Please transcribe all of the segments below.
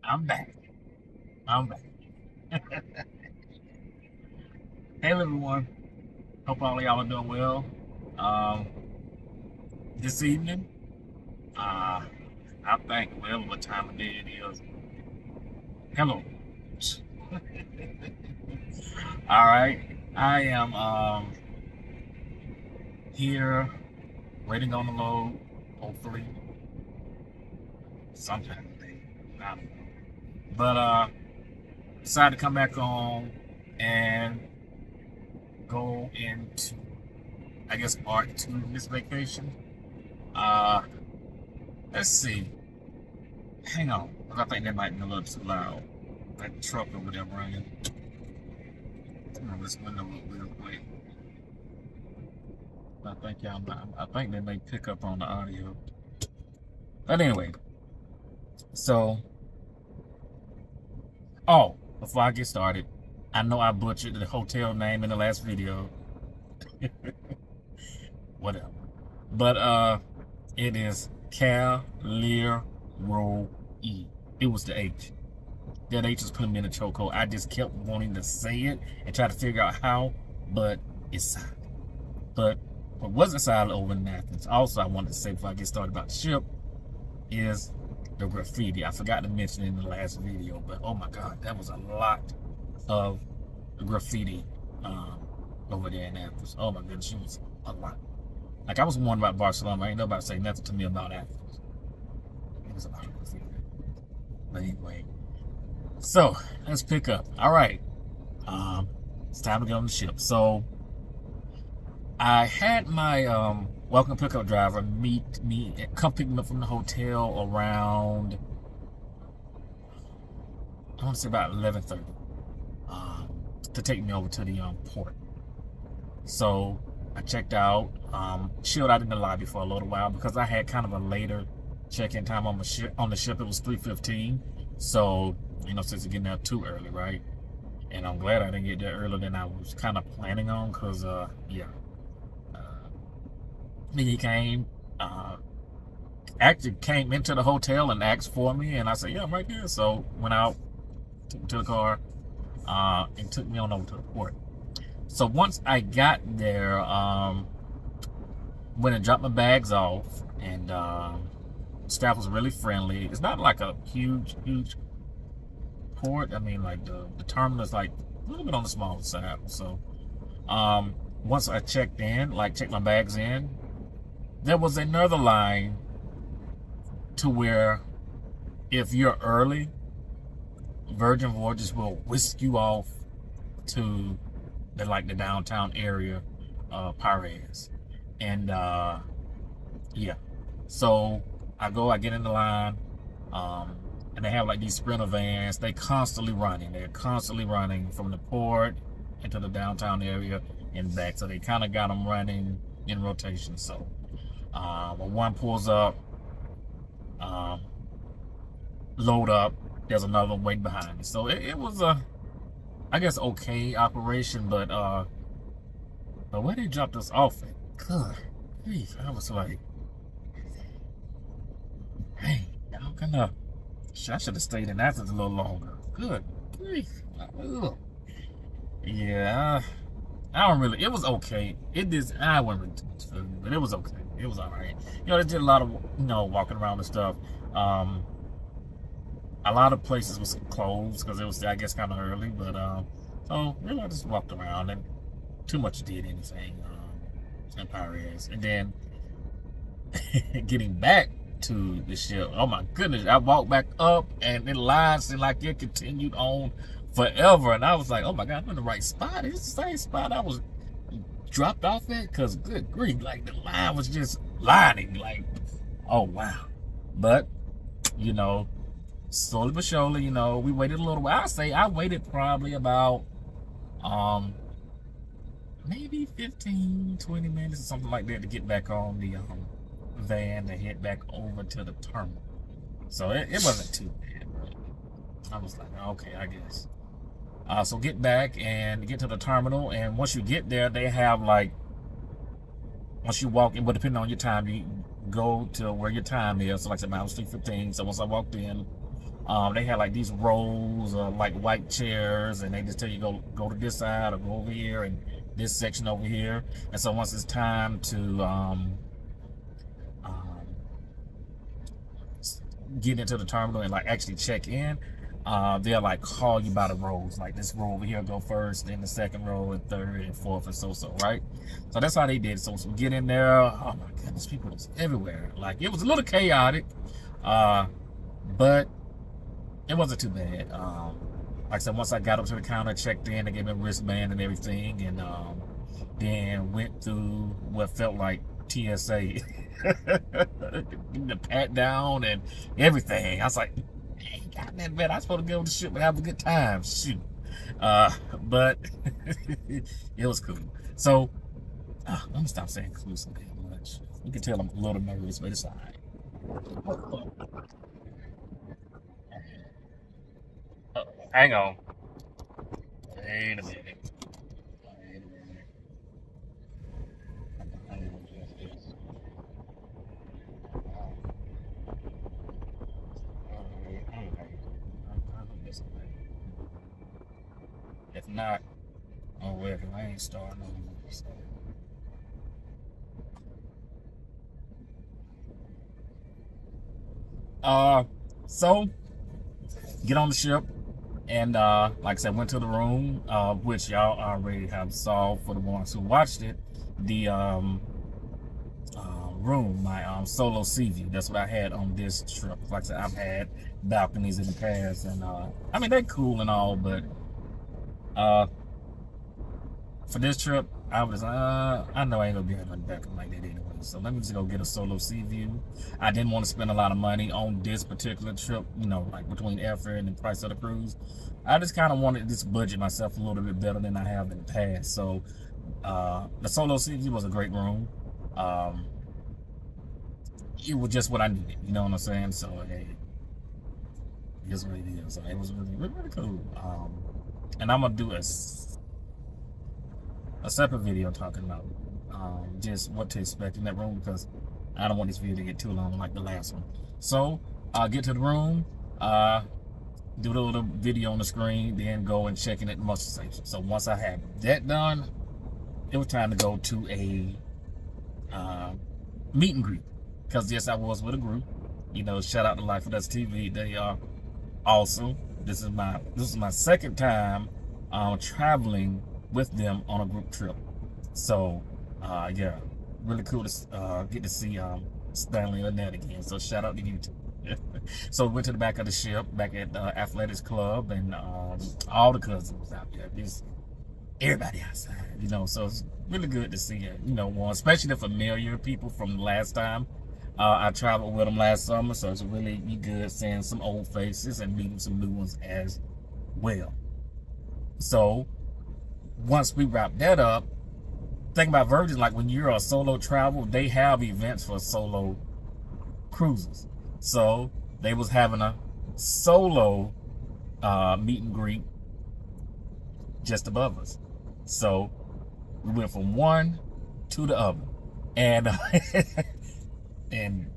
I'm back. I'm back. Hey everyone. Hope all of y'all are doing well. Um, this evening, uh, I think whatever what time of day it is. Hello. All right. I am here waiting on the load. Hopefully, sometime today. I don't know. But decided to come back on and go into, I guess, part two of this vacation. Uh, let's see. Hang on, because I think that might be a little too loud. That truck over there running. Turn on this window up real quick. I think they may pick up on the audio. But anyway, so before I get started, I know I butchered the hotel name in the last video. Whatever. But it is Caliroe. It was the H. That H was putting me in a chokehold. I just kept wanting to say it and try to figure out how, but it's silent. But what wasn't silent over in Athens, also I wanted to say before I get started about the ship, is the graffiti. I forgot to mention it in the last video, but oh my God, that was a lot of graffiti over there in Athens. Oh my goodness, it was a lot. Like, I was warned about Barcelona. Ain't nobody say nothing to me about Athens. It was a lot of graffiti. But anyway, so let's pick up. All right, it's time to get on the ship. So I had my welcome pickup driver meet me, come pick me up from the hotel around, I want to say about 11:30, to take me over to the port. So I checked out, chilled out in the lobby for a little while because I had kind of a later check-in time on the ship. It was 3:15, so since it's getting out too early, right? And I'm glad I didn't get there earlier than I was kind of planning on, because yeah. He came, actually came into the hotel and asked for me, and I said, yeah, I'm right there. So went out, took me to the car, and took me on over to the port. So once I got there, went and dropped my bags off, and staff was really friendly. It's not like a huge port. I mean, like the terminal is like a little bit on the smaller side. So once I checked my bags in, there was another line to where if you're early, Virgin Voyages will whisk you off to the downtown area of Paris. And yeah, so I get in the line, and they have like these sprinter vans. They're constantly running from the port into the downtown area and back. So they kind of got them running in rotation. So when one pulls up, load up, there's another one waiting behind me. So it was I guess okay operation, but where they dropped us off at, good grief, I was like, hey, how can I should have stayed in Athens a little longer. Good grief. Ugh. Yeah, I don't really, it was okay. I wasn't really too much food, but it was okay. It was all right. They did a lot of, walking around and stuff. A lot of places was closed because it was, I guess, kind of early. But so really, I just walked around and too much did anything in Paris. And then getting back to the ship, oh my goodness, I walked back up and the line seemed like it continued on forever. And I was like, oh my God, I'm in the right spot. It's the same spot I was dropped off at, because good grief, like the line was just lining, like, oh wow. But slowly but surely, we waited a little while. I waited probably about maybe 15-20 minutes or something like that to get back on the van to head back over to the terminal. So it wasn't too bad, but I was like, okay, I guess. So get back and get to the terminal, and once you get there, they have once you walk in, but depending on your time, you go to where your time is. So like I said, mine was 3:15. So once I walked in, They had like these rows of like white chairs, and they just tell you go to this side or go over here and this section over here. And so once it's time to um, get into the terminal and like actually check in, they'll like call you by the rows. Like this row over here go first, then the second row, and third and fourth, and so, right? So that's how they did. So get in there. Oh my goodness, people was everywhere. Like it was a little chaotic, but it wasn't too bad. Like I said, once I got up to the counter, checked in, they gave me a wristband and everything, and then went through what felt like TSA, the pat down and everything. I was like, hey, goddamn, man, I'm supposed to go to the ship and have a good time. Shoot. But it was cool. So let me stop saying cool so damn much. You can tell I'm a little nervous, but it's all right. Hang on. Wait a minute. Wait a minute. I need to adjust this. If not, oh well, I ain't starting on this. So get on the ship, and like I said, went to the room, which y'all already have solved for the ones who watched it. The room, my solo sea view. That's what I had on this trip. Like I said, I've had balconies in the past, and I mean they're cool and all, but for this trip, I was I know I ain't gonna be having a balcony like that anyway. So let me just go get a solo sea view. I didn't want to spend a lot of money on this particular trip, you know, like between airfare and the price of the cruise. I just kind of wanted to just budget myself a little bit better than I have in the past. So the solo sea view was a great room. It was just what I needed, you know what I'm saying? So hey, here's what it is. So it was really cool. And I'm gonna do a separate video talking about just what to expect in that room, because I don't want this video to get too long like the last one. So I'll get to the room, do the little video on the screen, then go and check in at the muster station. So once I had that done, it was time to go to a meet and greet, because yes, I was with a group. You know, shout out to Life with Us TV. They are awesome. This is my second time traveling with them on a group trip. So yeah, really cool to get to see Stanley and Annette again. So shout out to you too. So we went to the back of the ship, back at the Athletics Club, and all the cousins out there. Just everybody outside, you know. So it's really good to see it, you know, one, especially the familiar people from the last time I traveled with them last summer. So it's really good seeing some old faces and meeting some new ones as well. So once we wrap that up, think about Virgin, like when you're a solo travel, they have events for solo cruises. So they was having a solo meet and greet just above us. So we went from one to the other, and and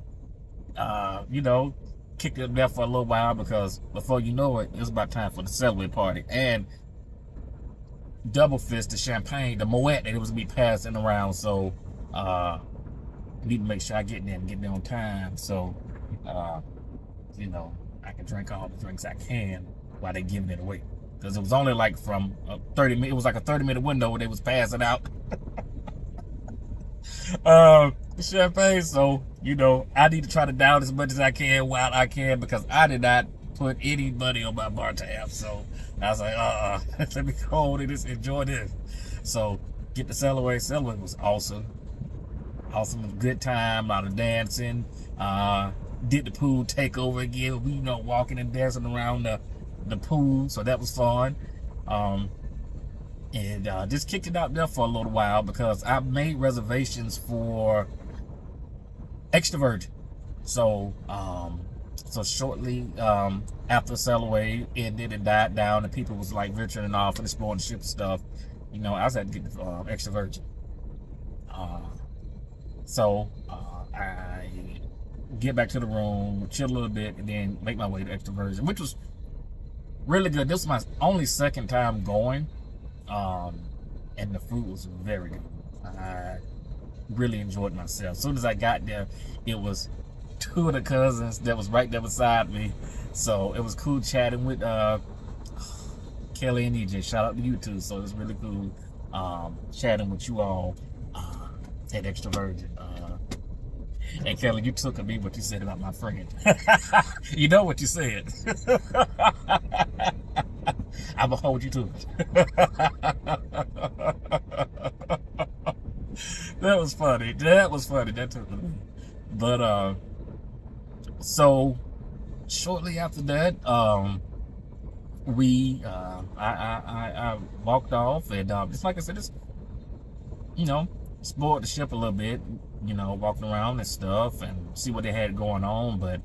you know, kicked it there for a little while, because before you know it, it was about time for the celebrate party. And double fist the champagne, the Moet that it was gonna be passing around. So need to make sure I get there on time, so you know, I can drink all the drinks I can while they giving it away, because it was only like from 30 minutes. It was like a 30-minute window where they was passing out champagne. So you know, I need to try to down as much as I can while I can, because I did not put any money on my bar tab. So I was like, let me go and just enjoy this. So get the Celebrate. Celebrate was awesome. Awesome, good time, a lot of dancing. Did the pool takeover again. We, you know, walking and dancing around the pool. So that was fun. And just kicked it out there for a little while, because I made reservations for Extra Virgin. So so shortly after Cellaway ended and died down, and people was like venturing off and exploring the ship and stuff, you know, I was had to get the Extra Virgin. So I get back to the room, chill a little bit, and then make my way to Extroversion, which was really good. This was my only second time going, and the food was very good. I really enjoyed myself. As soon as I got there, it was two of the cousins that was right there beside me, so it was cool chatting with Kelly and EJ. Shout out to you too. So it was really cool chatting with you all at Extroversion. And Kelly, you took at me what you said about my friend. You know what you said. I'm gonna hold you to it. That was funny. That was funny. That took me. But so shortly after that, I walked off, and just like I said, just spoiled the ship a little bit, walking around and stuff and see what they had going on, but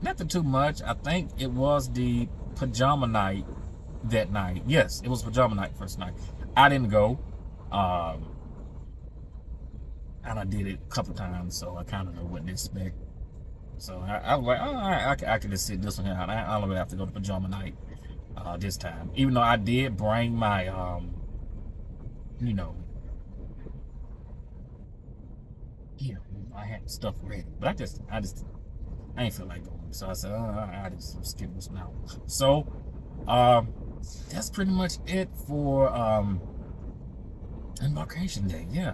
nothing too much. I think it was the pajama night that night. Yes, it was pajama night first night. I didn't go, and I did it a couple times, so I kind of know what to expect. So I was like, oh, I can just sit this one out. I don't really have to go to pajama night this time, even though I did bring my I had stuff ready, but I ain't feel like going. So I said, I just skip this one out. So that's pretty much it for Embarkation Day. Yeah.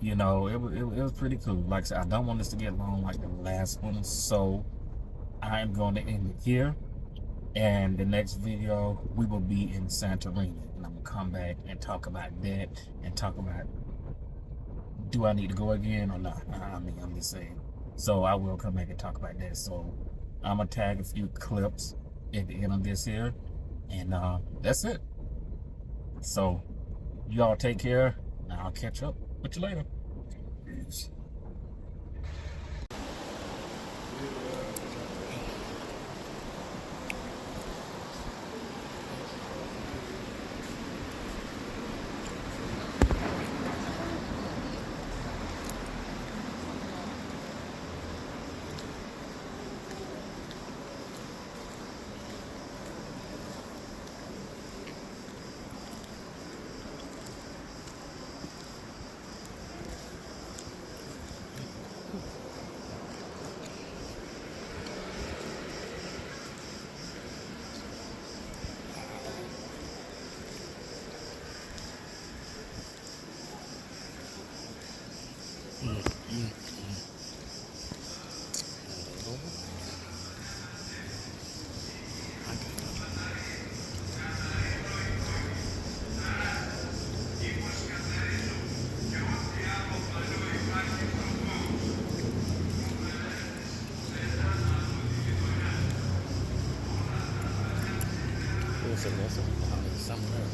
It was pretty cool. Like I said, I don't want this to get long like the last one, so I am going to end it here. And the next video, we will be in Santorini, and I'm gonna come back and talk about that, and talk about, do I need to go again or not? I'm just saying. So I will come back and talk about that. So I'm gonna tag a few clips at the end of this here, and that's it. So you all take care, and I'll catch up with you later. Peace. Somewhere.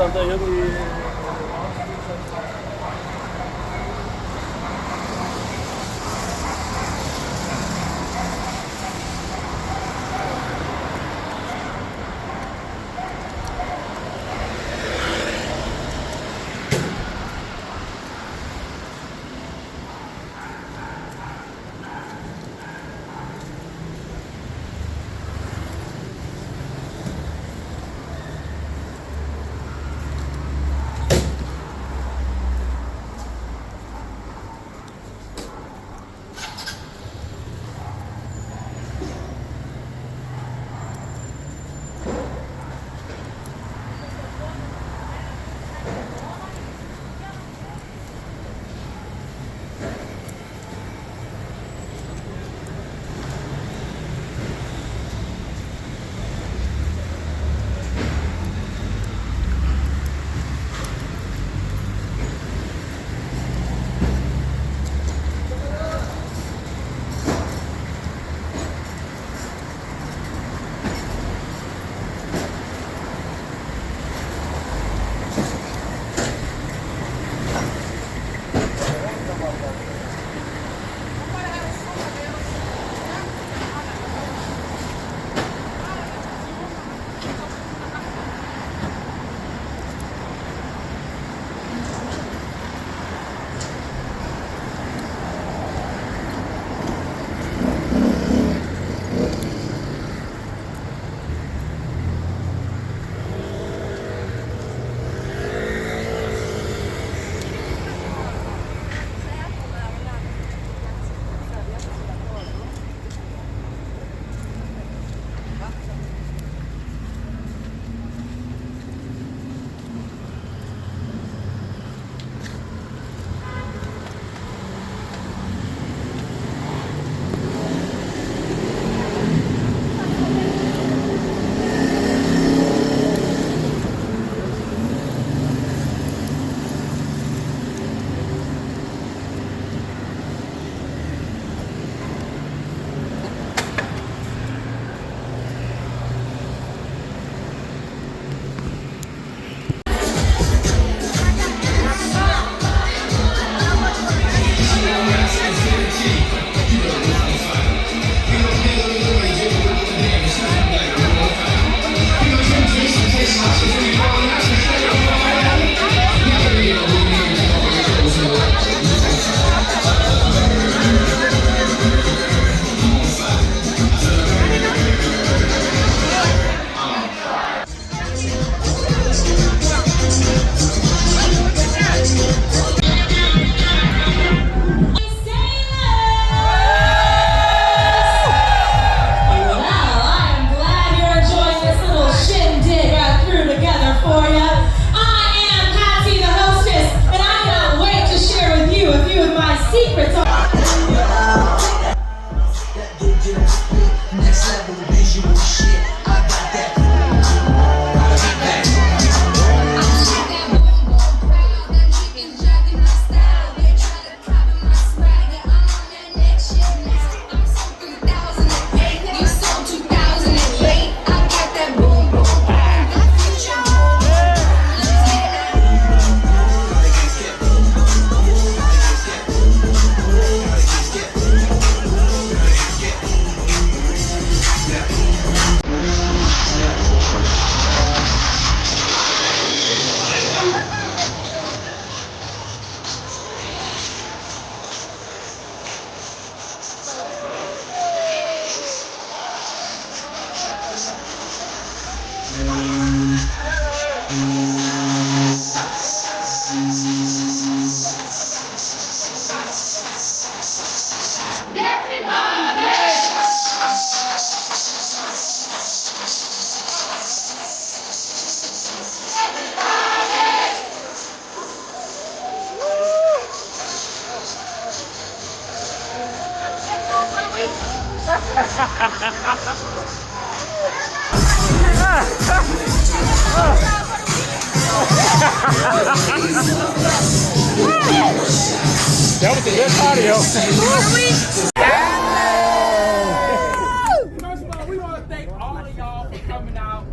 Tanta irgendwie. That was a good cardio. First of all, we want to thank all of y'all for coming out.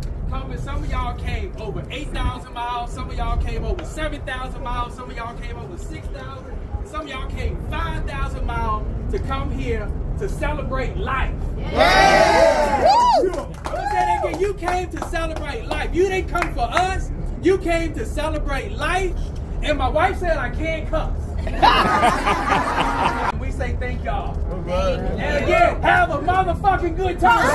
Some of y'all came over 8,000 miles. Some of y'all came over 7,000 miles. Some of y'all came over 6,000. Some of y'all came 5,000 miles to come here to celebrate life. Yeah. I'm gonna say that again. You came to celebrate life. You didn't come for us. You came to celebrate life. And my wife said I can't cuss. We say thank y'all. And again, have a motherfucking good time.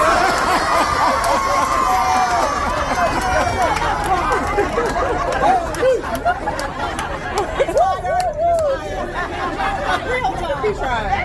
Real time.